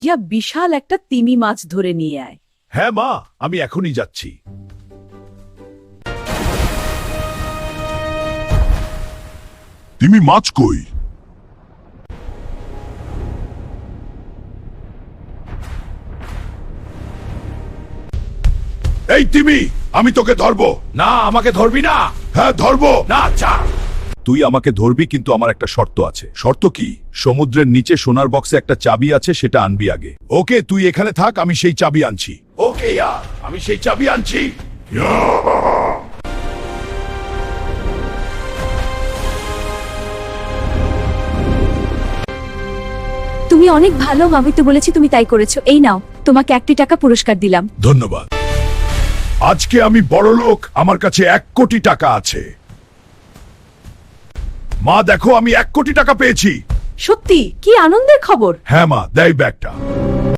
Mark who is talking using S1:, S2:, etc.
S1: ইয়া বিশাল একটা তিমি মাছ ধরে নিয়ে আয়।
S2: হ্যাঁ মা, আমি এখনই যাচ্ছি।
S3: তিমি মাছ কই?
S2: এই তিমি, আমি তোকে ধরবো। না, আমাকে ধরবি না। হ্যাঁ ধরবো। না আচ্ছা, তুই আমাকে ধরবি, কিন্তু আমার একটা শর্ত আছে। শর্ত কি? সমুদ্রের নিচে সোনার বক্সে একটা চাবি আছে, সেটা আনবি আগে। ওকে, তুই এখানে থাক, আমি সেই চাবি আনছি। ওকে ইয়ার, আমি সেই চাবি আনছি।
S4: তুমি অনেক ভালো, আমি তো বলেছি তুমি তাই করেছো। এই নাও, তোমাকে 1 টাকা পুরস্কার দিলাম।
S2: ধন্যবাদ। আজকে আমি বড়লোক, আমার কাছে 1 কোটি টাকা আছে। মা দেখো, আমি 1 কোটি টাকা পেয়েছি।
S1: সত্যি? কি আনন্দের খবর!
S2: হ্যাঁ মা, দেয় ব্যাগটা।